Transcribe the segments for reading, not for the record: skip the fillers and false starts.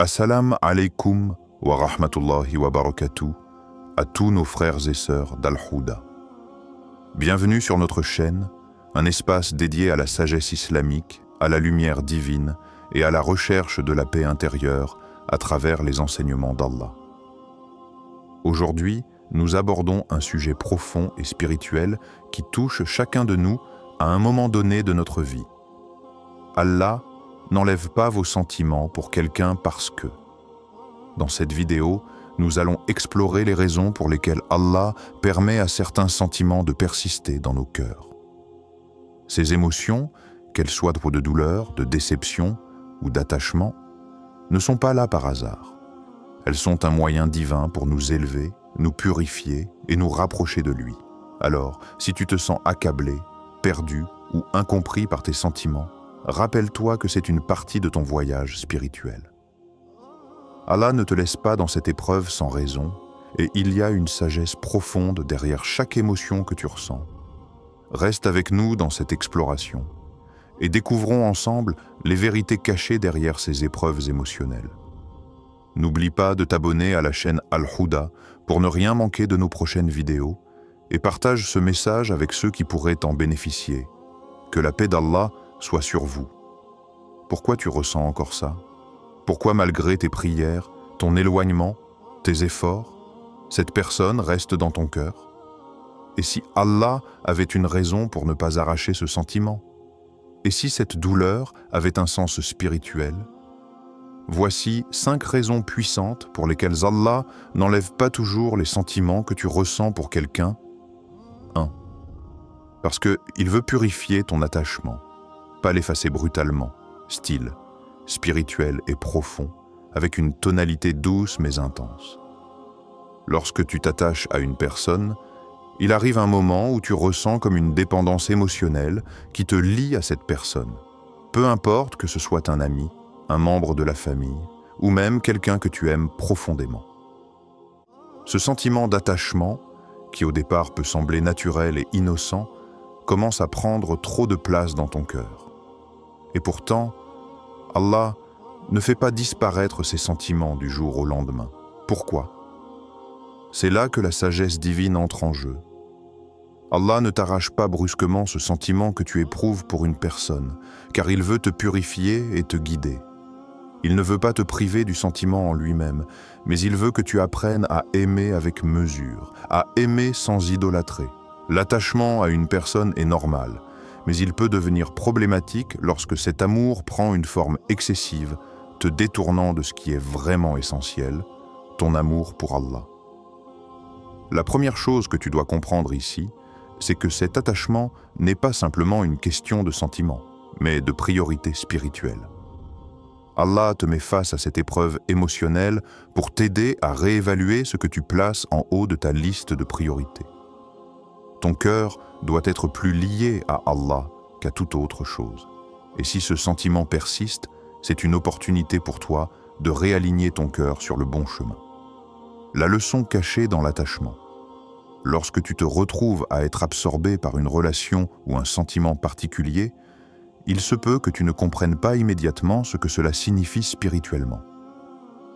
Assalamu alaikum wa rahmatullahi wa barakatuh à tous nos frères et sœurs d'Al-Houda. Bienvenue sur notre chaîne, un espace dédié à la sagesse islamique, à la lumière divine et à la recherche de la paix intérieure à travers les enseignements d'Allah. Aujourd'hui, nous abordons un sujet profond et spirituel qui touche chacun de nous à un moment donné de notre vie. Allah n'enlève pas vos sentiments pour quelqu'un parce que. Dans cette vidéo, nous allons explorer les raisons pour lesquelles Allah permet à certains sentiments de persister dans nos cœurs. Ces émotions, qu'elles soient de douleur, de déception ou d'attachement, ne sont pas là par hasard. Elles sont un moyen divin pour nous élever, nous purifier et nous rapprocher de lui. Alors, si tu te sens accablé, perdu ou incompris par tes sentiments, rappelle-toi que c'est une partie de ton voyage spirituel. Allah ne te laisse pas dans cette épreuve sans raison, et il y a une sagesse profonde derrière chaque émotion que tu ressens. Reste avec nous dans cette exploration, et découvrons ensemble les vérités cachées derrière ces épreuves émotionnelles. N'oublie pas de t'abonner à la chaîne Al-Houda pour ne rien manquer de nos prochaines vidéos, et partage ce message avec ceux qui pourraient en bénéficier. Que la paix d'Allah soit sur vous. Pourquoi tu ressens encore ça? Pourquoi malgré tes prières, ton éloignement, tes efforts, cette personne reste dans ton cœur? Et si Allah avait une raison pour ne pas arracher ce sentiment? Et si cette douleur avait un sens spirituel? Voici 5 raisons puissantes pour lesquelles Allah n'enlève pas toujours les sentiments que tu ressens pour quelqu'un. 1. Parce qu'il veut purifier ton attachement. Pas l'effacer brutalement, style, spirituel et profond, avec une tonalité douce mais intense. Lorsque tu t'attaches à une personne, il arrive un moment où tu ressens comme une dépendance émotionnelle qui te lie à cette personne. Peu importe que ce soit un ami, un membre de la famille, ou même quelqu'un que tu aimes profondément. Ce sentiment d'attachement, qui au départ peut sembler naturel et innocent, commence à prendre trop de place dans ton cœur. Et pourtant, Allah ne fait pas disparaître ces sentiments du jour au lendemain. Pourquoi? C'est là que la sagesse divine entre en jeu. Allah ne t'arrache pas brusquement ce sentiment que tu éprouves pour une personne, car il veut te purifier et te guider. Il ne veut pas te priver du sentiment en lui-même, mais il veut que tu apprennes à aimer avec mesure, à aimer sans idolâtrer. L'attachement à une personne est normal, mais il peut devenir problématique lorsque cet amour prend une forme excessive, te détournant de ce qui est vraiment essentiel, ton amour pour Allah. La première chose que tu dois comprendre ici, c'est que cet attachement n'est pas simplement une question de sentiment, mais de priorité spirituelle. Allah te met face à cette épreuve émotionnelle pour t'aider à réévaluer ce que tu places en haut de ta liste de priorités. Ton cœur doit être plus lié à Allah qu'à toute autre chose. Et si ce sentiment persiste, c'est une opportunité pour toi de réaligner ton cœur sur le bon chemin. La leçon cachée dans l'attachement. Lorsque tu te retrouves à être absorbé par une relation ou un sentiment particulier, il se peut que tu ne comprennes pas immédiatement ce que cela signifie spirituellement.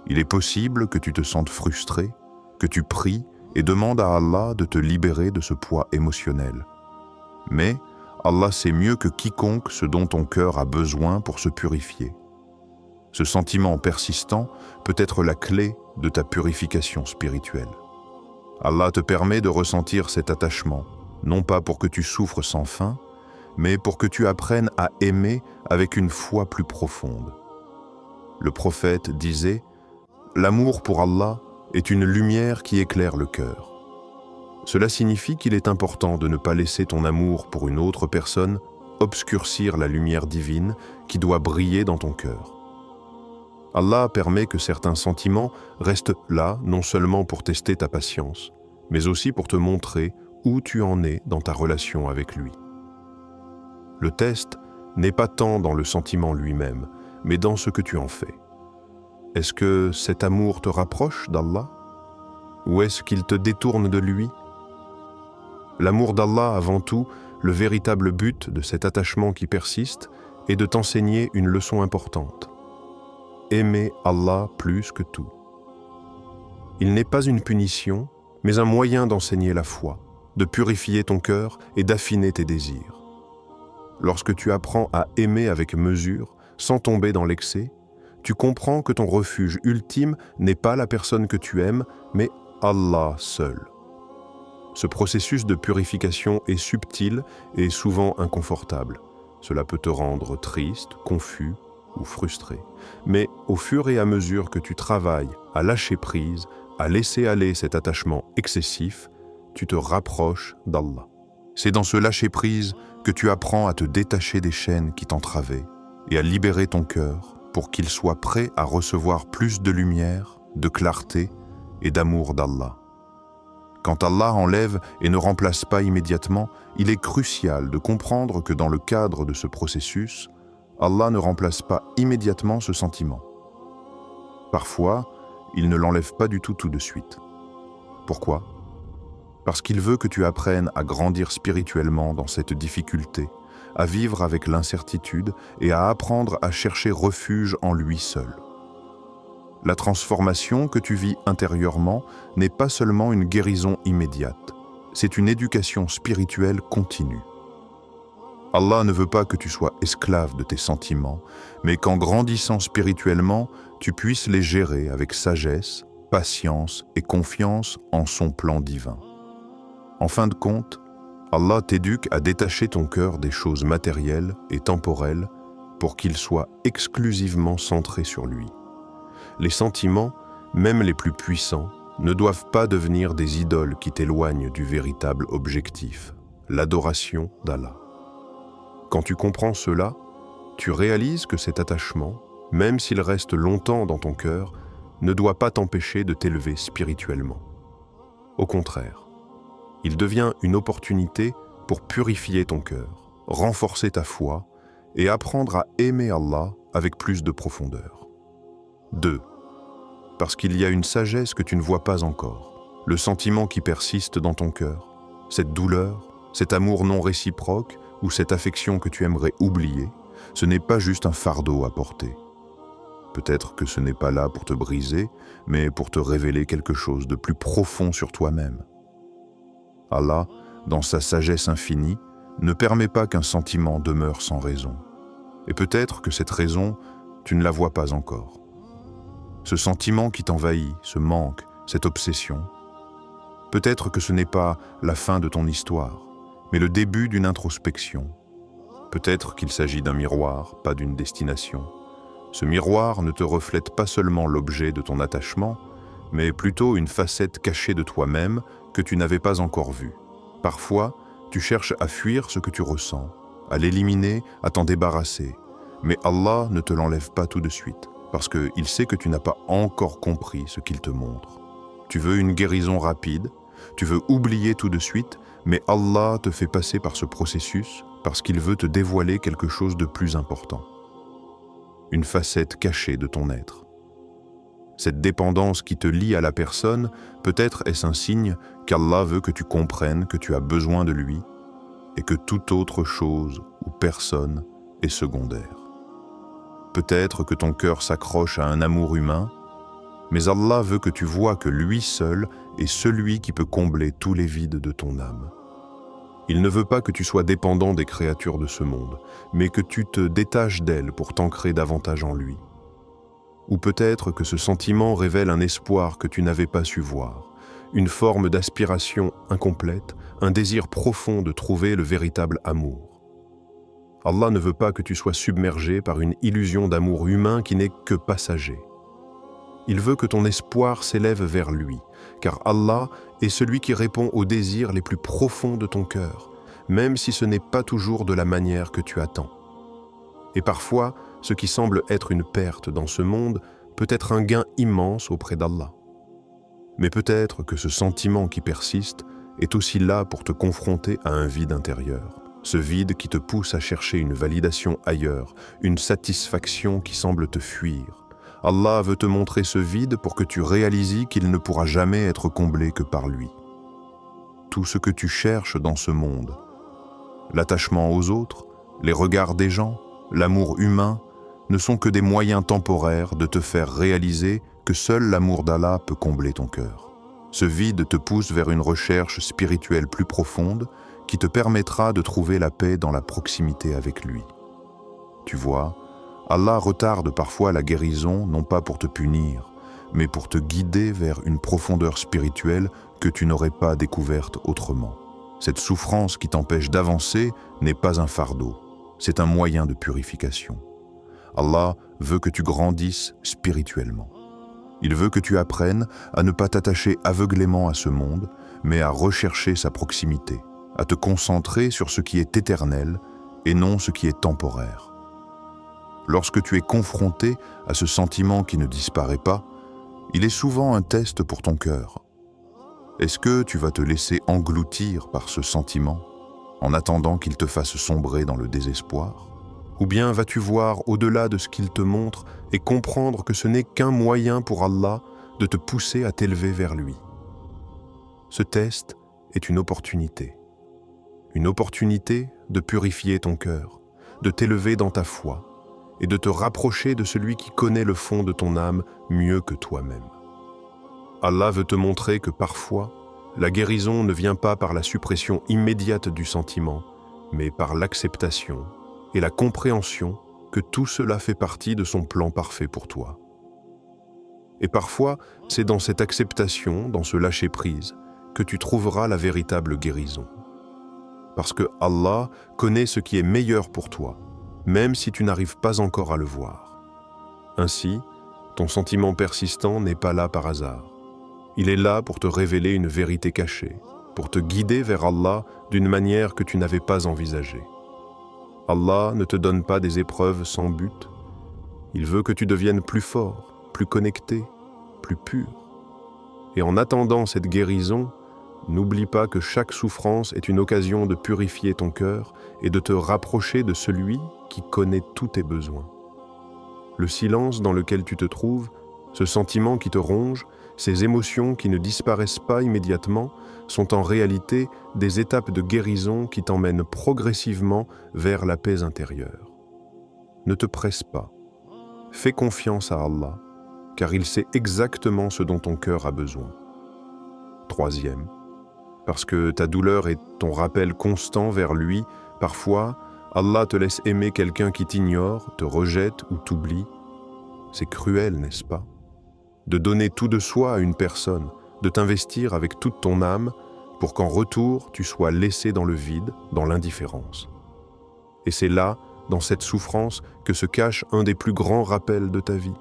Il est possible que tu te sentes frustré, que tu pries et demande à Allah de te libérer de ce poids émotionnel. Mais Allah sait mieux que quiconque ce dont ton cœur a besoin pour se purifier. Ce sentiment persistant peut être la clé de ta purification spirituelle. Allah te permet de ressentir cet attachement, non pas pour que tu souffres sans fin, mais pour que tu apprennes à aimer avec une foi plus profonde. Le prophète disait « L'amour pour Allah est une lumière qui éclaire le cœur. » Cela signifie qu'il est important de ne pas laisser ton amour pour une autre personne obscurcir la lumière divine qui doit briller dans ton cœur. Allah permet que certains sentiments restent là non seulement pour tester ta patience, mais aussi pour te montrer où tu en es dans ta relation avec lui. Le test n'est pas tant dans le sentiment lui-même, mais dans ce que tu en fais. Est-ce que cet amour te rapproche d'Allah? Ou est-ce qu'il te détourne de lui? L'amour d'Allah avant tout, le véritable but de cet attachement qui persiste est de t'enseigner une leçon importante. aimer Allah plus que tout. Il n'est pas une punition, mais un moyen d'enseigner la foi, de purifier ton cœur et d'affiner tes désirs. Lorsque tu apprends à aimer avec mesure, sans tomber dans l'excès, tu comprends que ton refuge ultime n'est pas la personne que tu aimes, mais Allah seul. Ce processus de purification est subtil et souvent inconfortable. Cela peut te rendre triste, confus ou frustré. Mais au fur et à mesure que tu travailles à lâcher prise, à laisser aller cet attachement excessif, tu te rapproches d'Allah. C'est dans ce lâcher-prise que tu apprends à te détacher des chaînes qui t'entravaient et à libérer ton cœur pour qu'il soit prêt à recevoir plus de lumière, de clarté et d'amour d'Allah. Quand Allah enlève et ne remplace pas immédiatement, il est crucial de comprendre que dans le cadre de ce processus, Allah ne remplace pas immédiatement ce sentiment. Parfois, il ne l'enlève pas du tout de suite. Pourquoi ? Parce qu'il veut que tu apprennes à grandir spirituellement dans cette difficulté, à vivre avec l'incertitude et à apprendre à chercher refuge en lui seul. La transformation que tu vis intérieurement n'est pas seulement une guérison immédiate, c'est une éducation spirituelle continue. Allah ne veut pas que tu sois esclave de tes sentiments, mais qu'en grandissant spirituellement, tu puisses les gérer avec sagesse, patience et confiance en son plan divin. En fin de compte, Allah t'éduque à détacher ton cœur des choses matérielles et temporelles pour qu'il soit exclusivement centré sur lui. Les sentiments, même les plus puissants, ne doivent pas devenir des idoles qui t'éloignent du véritable objectif, l'adoration d'Allah. Quand tu comprends cela, tu réalises que cet attachement, même s'il reste longtemps dans ton cœur, ne doit pas t'empêcher de t'élever spirituellement. Au contraire, il devient une opportunité pour purifier ton cœur, renforcer ta foi et apprendre à aimer Allah avec plus de profondeur. 2. Parce qu'il y a une sagesse que tu ne vois pas encore, le sentiment qui persiste dans ton cœur, cette douleur, cet amour non réciproque ou cette affection que tu aimerais oublier, ce n'est pas juste un fardeau à porter. Peut-être que ce n'est pas là pour te briser, mais pour te révéler quelque chose de plus profond sur toi-même. Allah, dans sa sagesse infinie, ne permet pas qu'un sentiment demeure sans raison. Et peut-être que cette raison, tu ne la vois pas encore. Ce sentiment qui t'envahit, ce manque, cette obsession, peut-être que ce n'est pas la fin de ton histoire, mais le début d'une introspection. Peut-être qu'il s'agit d'un miroir, pas d'une destination. Ce miroir ne te reflète pas seulement l'objet de ton attachement, mais plutôt une facette cachée de toi-même que tu n'avais pas encore vue. Parfois, tu cherches à fuir ce que tu ressens, à l'éliminer, à t'en débarrasser. Mais Allah ne te l'enlève pas tout de suite, parce qu'il sait que tu n'as pas encore compris ce qu'il te montre. Tu veux une guérison rapide, tu veux oublier tout de suite, mais Allah te fait passer par ce processus parce qu'il veut te dévoiler quelque chose de plus important. Une facette cachée de ton être. Cette dépendance qui te lie à la personne, peut-être est-ce un signe qu'Allah veut que tu comprennes que tu as besoin de lui et que toute autre chose ou personne est secondaire. Peut-être que ton cœur s'accroche à un amour humain, mais Allah veut que tu vois que lui seul est celui qui peut combler tous les vides de ton âme. Il ne veut pas que tu sois dépendant des créatures de ce monde, mais que tu te détaches d'elles pour t'ancrer davantage en lui. Ou peut-être que ce sentiment révèle un espoir que tu n'avais pas su voir, une forme d'aspiration incomplète, un désir profond de trouver le véritable amour. Allah ne veut pas que tu sois submergé par une illusion d'amour humain qui n'est que passager. Il veut que ton espoir s'élève vers lui, car Allah est celui qui répond aux désirs les plus profonds de ton cœur, même si ce n'est pas toujours de la manière que tu attends. Et parfois, ce qui semble être une perte dans ce monde peut être un gain immense auprès d'Allah. Mais peut-être que ce sentiment qui persiste est aussi là pour te confronter à un vide intérieur. Ce vide qui te pousse à chercher une validation ailleurs, une satisfaction qui semble te fuir. Allah veut te montrer ce vide pour que tu réalises qu'il ne pourra jamais être comblé que par lui. Tout ce que tu cherches dans ce monde, l'attachement aux autres, les regards des gens, l'amour humain, ne sont que des moyens temporaires de te faire réaliser que seul l'amour d'Allah peut combler ton cœur. Ce vide te pousse vers une recherche spirituelle plus profonde qui te permettra de trouver la paix dans la proximité avec lui. Tu vois, Allah retarde parfois la guérison non pas pour te punir, mais pour te guider vers une profondeur spirituelle que tu n'aurais pas découverte autrement. Cette souffrance qui t'empêche d'avancer n'est pas un fardeau, c'est un moyen de purification. Allah veut que tu grandisses spirituellement. Il veut que tu apprennes à ne pas t'attacher aveuglément à ce monde, mais à rechercher sa proximité, à te concentrer sur ce qui est éternel et non ce qui est temporaire. Lorsque tu es confronté à ce sentiment qui ne disparaît pas, il est souvent un test pour ton cœur. Est-ce que tu vas te laisser engloutir par ce sentiment en attendant qu'il te fasse sombrer dans le désespoir? Ou bien vas-tu voir au-delà de ce qu'il te montre et comprendre que ce n'est qu'un moyen pour Allah de te pousser à t'élever vers lui? Ce test est une opportunité de purifier ton cœur, de t'élever dans ta foi et de te rapprocher de celui qui connaît le fond de ton âme mieux que toi-même. Allah veut te montrer que parfois, la guérison ne vient pas par la suppression immédiate du sentiment, mais par l'acceptation et la compréhension que tout cela fait partie de son plan parfait pour toi. Et parfois, c'est dans cette acceptation, dans ce lâcher-prise, que tu trouveras la véritable guérison. Parce que Allah connaît ce qui est meilleur pour toi, même si tu n'arrives pas encore à le voir. Ainsi, ton sentiment persistant n'est pas là par hasard. Il est là pour te révéler une vérité cachée, pour te guider vers Allah d'une manière que tu n'avais pas envisagée. Allah ne te donne pas des épreuves sans but. Il veut que tu deviennes plus fort, plus connecté, plus pur. Et en attendant cette guérison, n'oublie pas que chaque souffrance est une occasion de purifier ton cœur et de te rapprocher de celui qui connaît tous tes besoins. Le silence dans lequel tu te trouves, ce sentiment qui te ronge, ces émotions qui ne disparaissent pas immédiatement, sont en réalité des étapes de guérison qui t'emmènent progressivement vers la paix intérieure. Ne te presse pas. Fais confiance à Allah, car il sait exactement ce dont ton cœur a besoin. Troisième, parce que ta douleur est ton rappel constant vers lui, parfois, Allah te laisse aimer quelqu'un qui t'ignore, te rejette ou t'oublie. C'est cruel, n'est-ce pas? De donner tout de soi à une personne, de t'investir avec toute ton âme pour qu'en retour, tu sois laissé dans le vide, dans l'indifférence. Et c'est là, dans cette souffrance, que se cache un des plus grands rappels de ta vie.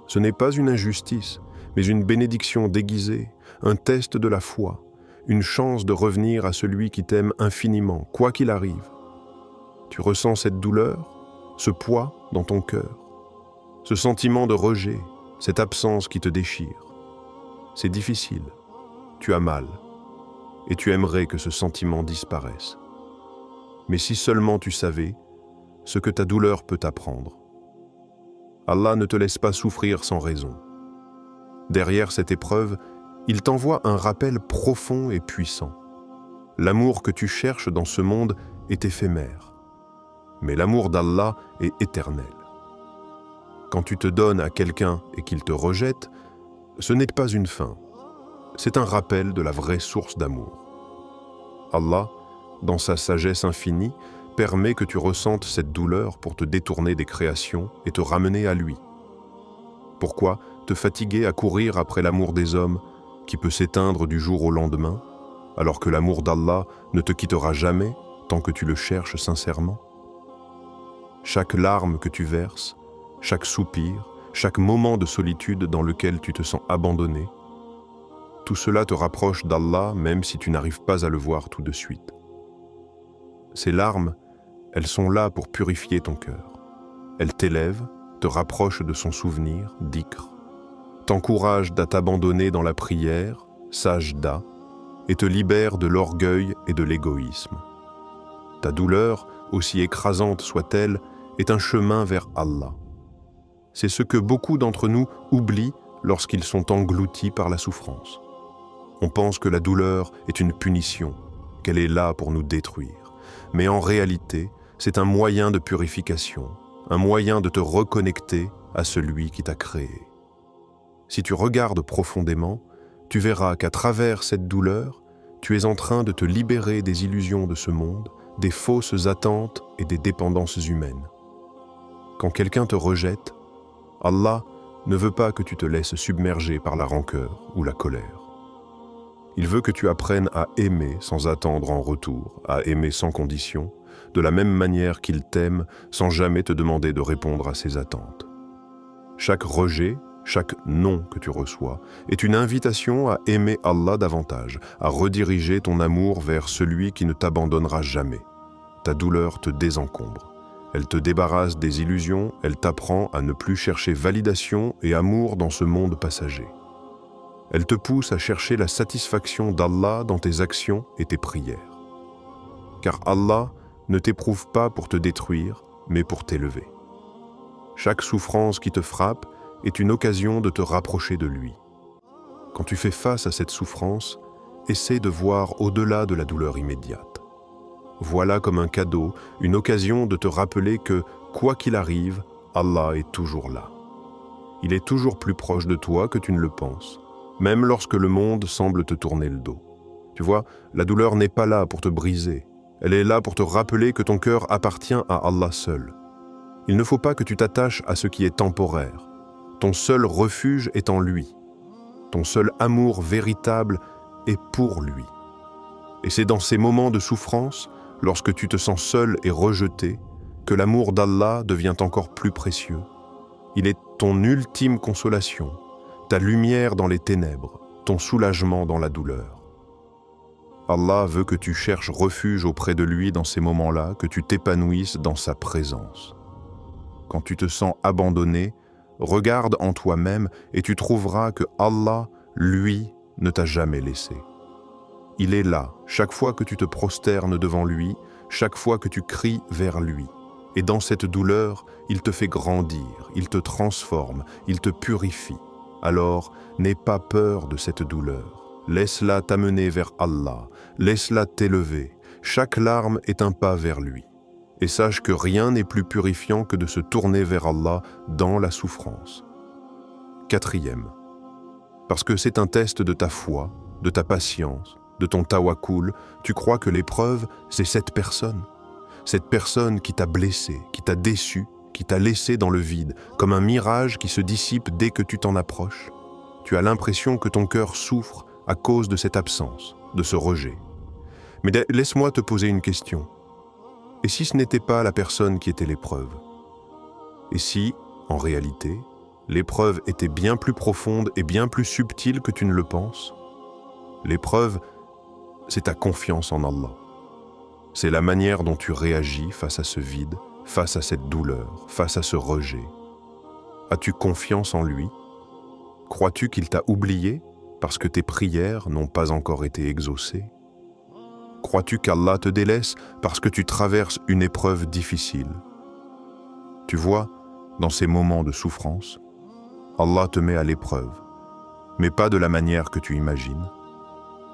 Ce n'est pas une injustice, mais une bénédiction déguisée, un test de la foi, une chance de revenir à celui qui t'aime infiniment, quoi qu'il arrive. Tu ressens cette douleur, ce poids dans ton cœur, ce sentiment de rejet, cette absence qui te déchire. C'est difficile, tu as mal, et tu aimerais que ce sentiment disparaisse. Mais si seulement tu savais ce que ta douleur peut t'apprendre. Allah ne te laisse pas souffrir sans raison. Derrière cette épreuve, il t'envoie un rappel profond et puissant. L'amour que tu cherches dans ce monde est éphémère, mais l'amour d'Allah est éternel. Quand tu te donnes à quelqu'un et qu'il te rejette, ce n'est pas une fin, c'est un rappel de la vraie source d'amour. Allah, dans sa sagesse infinie, permet que tu ressentes cette douleur pour te détourner des créations et te ramener à lui. Pourquoi te fatiguer à courir après l'amour des hommes qui peut s'éteindre du jour au lendemain, alors que l'amour d'Allah ne te quittera jamais tant que tu le cherches sincèrement? Chaque larme que tu verses, chaque soupir, chaque moment de solitude dans lequel tu te sens abandonné, tout cela te rapproche d'Allah même si tu n'arrives pas à le voir tout de suite. Ces larmes, elles sont là pour purifier ton cœur. Elles t'élèvent, te rapprochent de son souvenir, dhikr, t'encouragent à t'abandonner dans la prière, sajda, et te libèrent de l'orgueil et de l'égoïsme. Ta douleur, aussi écrasante soit-elle, est un chemin vers Allah. C'est ce que beaucoup d'entre nous oublient lorsqu'ils sont engloutis par la souffrance. On pense que la douleur est une punition, qu'elle est là pour nous détruire. Mais en réalité, c'est un moyen de purification, un moyen de te reconnecter à celui qui t'a créé. Si tu regardes profondément, tu verras qu'à travers cette douleur, tu es en train de te libérer des illusions de ce monde, des fausses attentes et des dépendances humaines. Quand quelqu'un te rejette, Allah ne veut pas que tu te laisses submerger par la rancœur ou la colère. Il veut que tu apprennes à aimer sans attendre en retour, à aimer sans condition, de la même manière qu'il t'aime sans jamais te demander de répondre à ses attentes. Chaque rejet, chaque non que tu reçois est une invitation à aimer Allah davantage, à rediriger ton amour vers celui qui ne t'abandonnera jamais. Ta douleur te désencombre. Elle te débarrasse des illusions, elle t'apprend à ne plus chercher validation et amour dans ce monde passager. Elle te pousse à chercher la satisfaction d'Allah dans tes actions et tes prières. Car Allah ne t'éprouve pas pour te détruire, mais pour t'élever. Chaque souffrance qui te frappe est une occasion de te rapprocher de lui. Quand tu fais face à cette souffrance, essaie de voir au-delà de la douleur immédiate. Voilà comme un cadeau, une occasion de te rappeler que, quoi qu'il arrive, Allah est toujours là. Il est toujours plus proche de toi que tu ne le penses, même lorsque le monde semble te tourner le dos. Tu vois, la douleur n'est pas là pour te briser, elle est là pour te rappeler que ton cœur appartient à Allah seul. Il ne faut pas que tu t'attaches à ce qui est temporaire. Ton seul refuge est en lui. Ton seul amour véritable est pour lui. Et c'est dans ces moments de souffrance, lorsque tu te sens seul et rejeté, que l'amour d'Allah devient encore plus précieux. Il est ton ultime consolation, ta lumière dans les ténèbres, ton soulagement dans la douleur. Allah veut que tu cherches refuge auprès de lui dans ces moments-là, que tu t'épanouisses dans sa présence. Quand tu te sens abandonné, regarde en toi-même et tu trouveras que Allah, lui, ne t'a jamais laissé. Il est là, chaque fois que tu te prosternes devant lui, chaque fois que tu cries vers lui. Et dans cette douleur, il te fait grandir, il te transforme, il te purifie. Alors, n'aie pas peur de cette douleur. Laisse-la t'amener vers Allah, laisse-la t'élever. Chaque larme est un pas vers lui. Et sache que rien n'est plus purifiant que de se tourner vers Allah dans la souffrance. Quatrième, parce que c'est un test de ta foi, de ta patience, de ton tawakkul, tu crois que l'épreuve, c'est cette personne qui t'a blessé, qui t'a déçu, qui t'a laissé dans le vide, comme un mirage qui se dissipe dès que tu t'en approches. Tu as l'impression que ton cœur souffre à cause de cette absence, de ce rejet. Mais laisse-moi te poser une question. Et si ce n'était pas la personne qui était l'épreuve? Et si, en réalité, l'épreuve était bien plus profonde et bien plus subtile que tu ne le penses? L'épreuve, c'est ta confiance en Allah. C'est la manière dont tu réagis face à ce vide, face à cette douleur, face à ce rejet. As-tu confiance en lui? Crois-tu qu'il t'a oublié parce que tes prières n'ont pas encore été exaucées? Crois-tu qu'Allah te délaisse parce que tu traverses une épreuve difficile? Tu vois, dans ces moments de souffrance, Allah te met à l'épreuve, mais pas de la manière que tu imagines.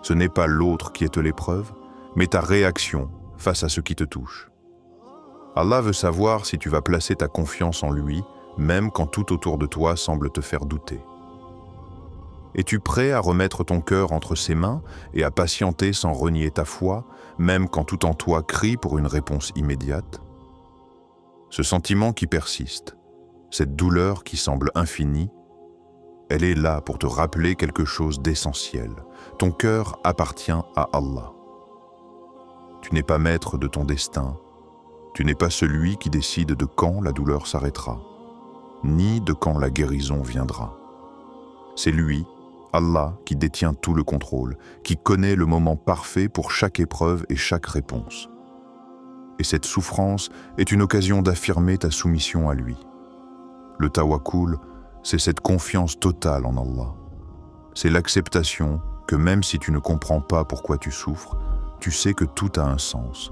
Ce n'est pas l'autre qui est l'épreuve, mais ta réaction face à ce qui te touche. Allah veut savoir si tu vas placer ta confiance en lui, même quand tout autour de toi semble te faire douter. Es-tu prêt à remettre ton cœur entre ses mains et à patienter sans renier ta foi, même quand tout en toi crie pour une réponse immédiate? Ce sentiment qui persiste, cette douleur qui semble infinie, elle est là pour te rappeler quelque chose d'essentiel. Ton cœur appartient à Allah. Tu n'es pas maître de ton destin, tu n'es pas celui qui décide de quand la douleur s'arrêtera, ni de quand la guérison viendra. C'est lui, Allah, qui détient tout le contrôle, qui connaît le moment parfait pour chaque épreuve et chaque réponse. Et cette souffrance est une occasion d'affirmer ta soumission à lui. Le tawakkul, c'est cette confiance totale en Allah. C'est l'acceptation que même si tu ne comprends pas pourquoi tu souffres, tu sais que tout a un sens,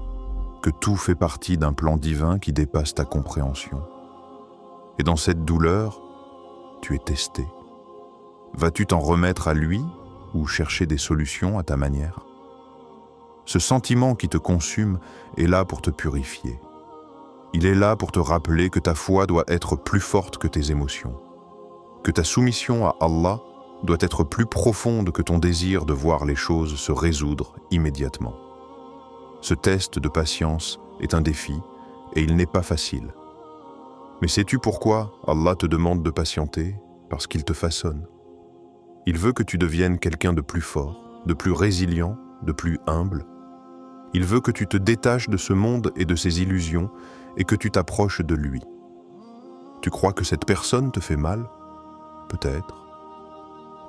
que tout fait partie d'un plan divin qui dépasse ta compréhension. Et dans cette douleur, tu es testé. Vas-tu t'en remettre à lui ou chercher des solutions à ta manière? Ce sentiment qui te consume est là pour te purifier. Il est là pour te rappeler que ta foi doit être plus forte que tes émotions, que ta soumission à Allah doit être plus profonde que ton désir de voir les choses se résoudre immédiatement. Ce test de patience est un défi et il n'est pas facile. Mais sais-tu pourquoi Allah te demande de patienter? Parce qu'il te façonne. Il veut que tu deviennes quelqu'un de plus fort, de plus résilient, de plus humble. Il veut que tu te détaches de ce monde et de ses illusions et que tu t'approches de lui. Tu crois que cette personne te fait mal? Peut-être.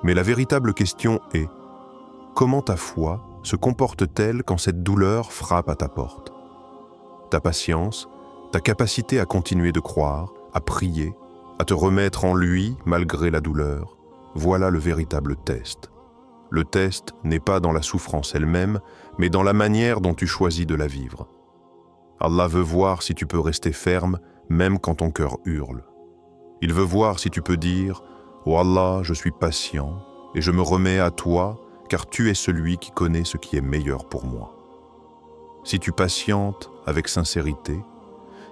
Mais la véritable question est, comment ta foi se comporte-t-elle quand cette douleur frappe à ta porte? Ta patience, ta capacité à continuer de croire, à prier, à te remettre en lui malgré la douleur, voilà le véritable test. Le test n'est pas dans la souffrance elle-même, mais dans la manière dont tu choisis de la vivre. Allah veut voir si tu peux rester ferme, même quand ton cœur hurle. Il veut voir si tu peux dire « Oh Allah, je suis patient et je me remets à toi, car tu es celui qui connaît ce qui est meilleur pour moi. » Si tu patientes avec sincérité,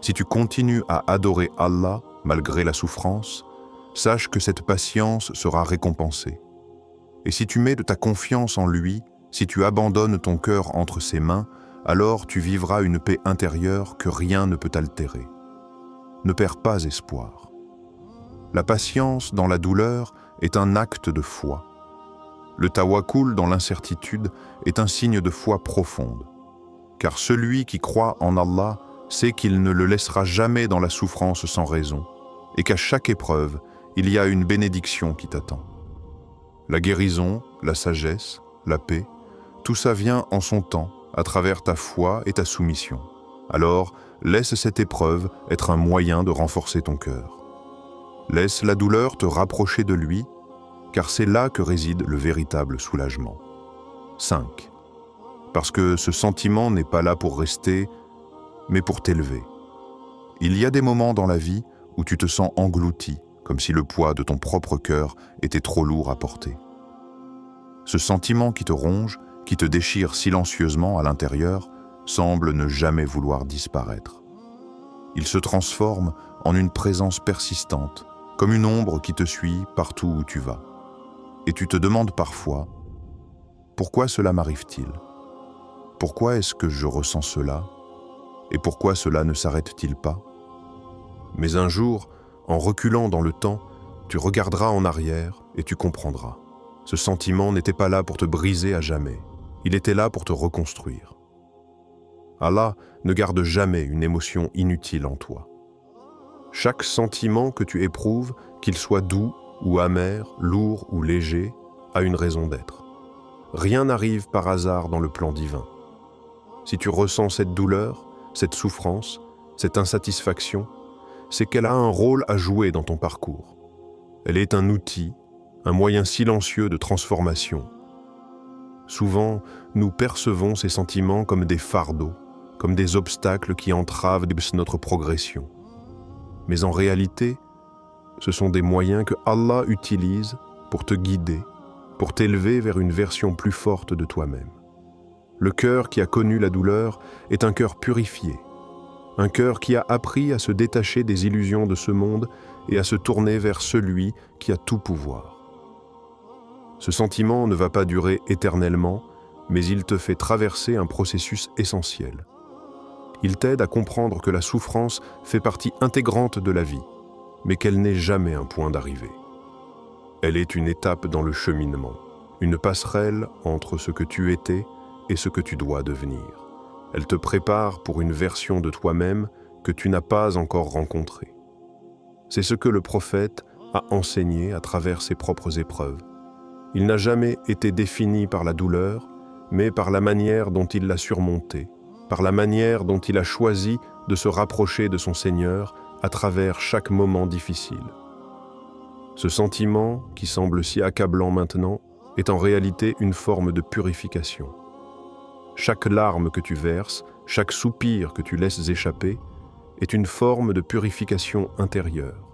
si tu continues à adorer Allah malgré la souffrance, sache que cette patience sera récompensée. Et si tu mets de ta confiance en lui, si tu abandonnes ton cœur entre ses mains, alors tu vivras une paix intérieure que rien ne peut altérer. Ne perds pas espoir. La patience dans la douleur est un acte de foi. Le tawakkul dans l'incertitude est un signe de foi profonde. Car celui qui croit en Allah sait qu'il ne le laissera jamais dans la souffrance sans raison, et qu'à chaque épreuve, il y a une bénédiction qui t'attend. La guérison, la sagesse, la paix, tout ça vient en son temps, à travers ta foi et ta soumission. Alors, laisse cette épreuve être un moyen de renforcer ton cœur. Laisse la douleur te rapprocher de lui, car c'est là que réside le véritable soulagement. 5. Parce que ce sentiment n'est pas là pour rester, mais pour t'élever. Il y a des moments dans la vie où tu te sens englouti, comme si le poids de ton propre cœur était trop lourd à porter. Ce sentiment qui te ronge, qui te déchire silencieusement à l'intérieur, semble ne jamais vouloir disparaître. Il se transforme en une présence persistante, comme une ombre qui te suit partout où tu vas. Et tu te demandes parfois, pourquoi cela m'arrive-t-il? Pourquoi est-ce que je ressens cela? Et pourquoi cela ne s'arrête-t-il pas? Mais un jour, en reculant dans le temps, tu regarderas en arrière et tu comprendras. Ce sentiment n'était pas là pour te briser à jamais. Il était là pour te reconstruire. Allah ne garde jamais une émotion inutile en toi. Chaque sentiment que tu éprouves, qu'il soit doux ou amer, lourd ou léger, a une raison d'être. Rien n'arrive par hasard dans le plan divin. Si tu ressens cette douleur, cette souffrance, cette insatisfaction, c'est qu'elle a un rôle à jouer dans ton parcours. Elle est un outil, un moyen silencieux de transformation. Souvent, nous percevons ces sentiments comme des fardeaux, comme des obstacles qui entravent notre progression. Mais en réalité, ce sont des moyens que Allah utilise pour te guider, pour t'élever vers une version plus forte de toi-même. Le cœur qui a connu la douleur est un cœur purifié, un cœur qui a appris à se détacher des illusions de ce monde et à se tourner vers celui qui a tout pouvoir. Ce sentiment ne va pas durer éternellement, mais il te fait traverser un processus essentiel. Il t'aide à comprendre que la souffrance fait partie intégrante de la vie, mais qu'elle n'est jamais un point d'arrivée. Elle est une étape dans le cheminement, une passerelle entre ce que tu étais et ce que tu dois devenir. Elle te prépare pour une version de toi-même que tu n'as pas encore rencontrée. C'est ce que le prophète a enseigné à travers ses propres épreuves. Il n'a jamais été défini par la douleur, mais par la manière dont il l'a surmontée, par la manière dont il a choisi de se rapprocher de son Seigneur à travers chaque moment difficile. Ce sentiment, qui semble si accablant maintenant, est en réalité une forme de purification. Chaque larme que tu verses, chaque soupir que tu laisses échapper, est une forme de purification intérieure.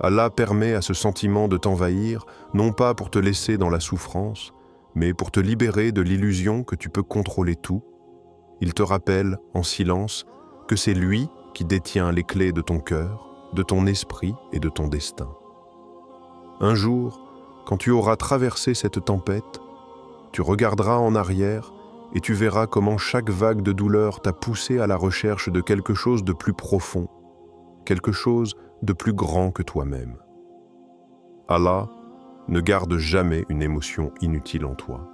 Allah permet à ce sentiment de t'envahir, non pas pour te laisser dans la souffrance, mais pour te libérer de l'illusion que tu peux contrôler tout. Il te rappelle, en silence, que c'est lui qui détient les clés de ton cœur, de ton esprit et de ton destin. Un jour, quand tu auras traversé cette tempête, tu regarderas en arrière et tu verras comment chaque vague de douleur t'a poussé à la recherche de quelque chose de plus profond, quelque chose de plus grand que toi-même. Allah ne garde jamais une émotion inutile en toi.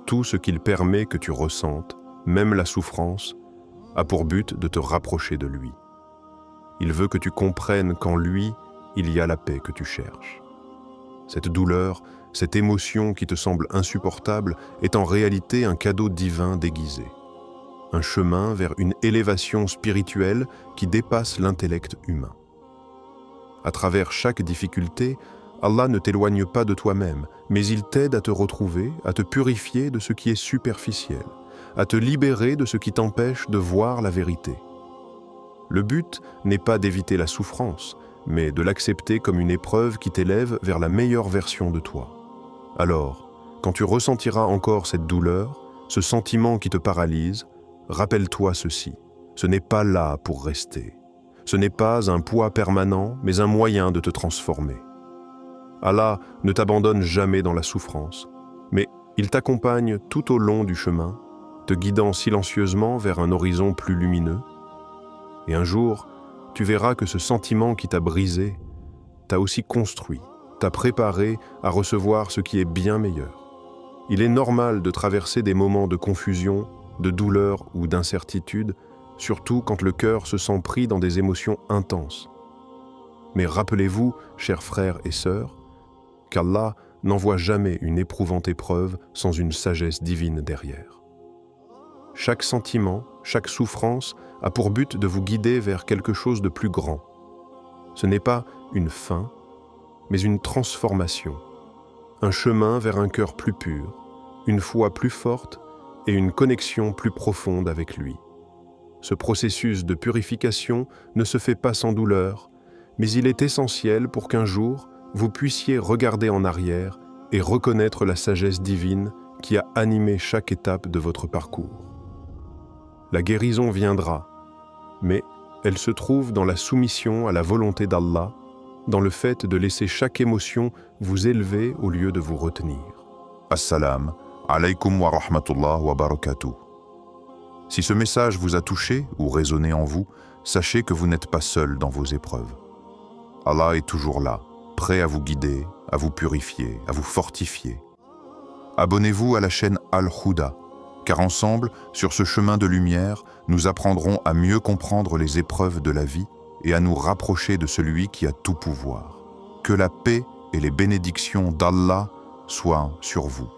Tout ce qu'il permet que tu ressentes, même la souffrance, a pour but de te rapprocher de lui. Il veut que tu comprennes qu'en lui, il y a la paix que tu cherches. Cette douleur, cette émotion qui te semble insupportable est en réalité un cadeau divin déguisé. Un chemin vers une élévation spirituelle qui dépasse l'intellect humain. À travers chaque difficulté, Allah ne t'éloigne pas de toi-même, mais il t'aide à te retrouver, à te purifier de ce qui est superficiel, à te libérer de ce qui t'empêche de voir la vérité. Le but n'est pas d'éviter la souffrance, mais de l'accepter comme une épreuve qui t'élève vers la meilleure version de toi. Alors, quand tu ressentiras encore cette douleur, ce sentiment qui te paralyse, rappelle-toi ceci, ce n'est pas là pour rester. Ce n'est pas un poids permanent, mais un moyen de te transformer. Allah ne t'abandonne jamais dans la souffrance, mais il t'accompagne tout au long du chemin, te guidant silencieusement vers un horizon plus lumineux. Et un jour, tu verras que ce sentiment qui t'a brisé t'a aussi construit, t'a préparé à recevoir ce qui est bien meilleur. Il est normal de traverser des moments de confusion, de douleur ou d'incertitude, surtout quand le cœur se sent pris dans des émotions intenses. Mais rappelez-vous, chers frères et sœurs, qu'Allah n'envoie jamais une éprouvante épreuve sans une sagesse divine derrière. Chaque sentiment, chaque souffrance a pour but de vous guider vers quelque chose de plus grand. Ce n'est pas une fin, mais une transformation, un chemin vers un cœur plus pur, une foi plus forte et une connexion plus profonde avec lui. Ce processus de purification ne se fait pas sans douleur, mais il est essentiel pour qu'un jour, vous puissiez regarder en arrière et reconnaître la sagesse divine qui a animé chaque étape de votre parcours. La guérison viendra, mais elle se trouve dans la soumission à la volonté d'Allah, dans le fait de laisser chaque émotion vous élever au lieu de vous retenir. Assalam alaykum wa rahmatullah wa barakatuh. Si ce message vous a touché ou résonné en vous, sachez que vous n'êtes pas seul dans vos épreuves. Allah est toujours là, prêt à vous guider, à vous purifier, à vous fortifier. Abonnez-vous à la chaîne Al-Huda, car ensemble, sur ce chemin de lumière, nous apprendrons à mieux comprendre les épreuves de la vie et à nous rapprocher de celui qui a tout pouvoir. Que la paix et les bénédictions d'Allah soient sur vous.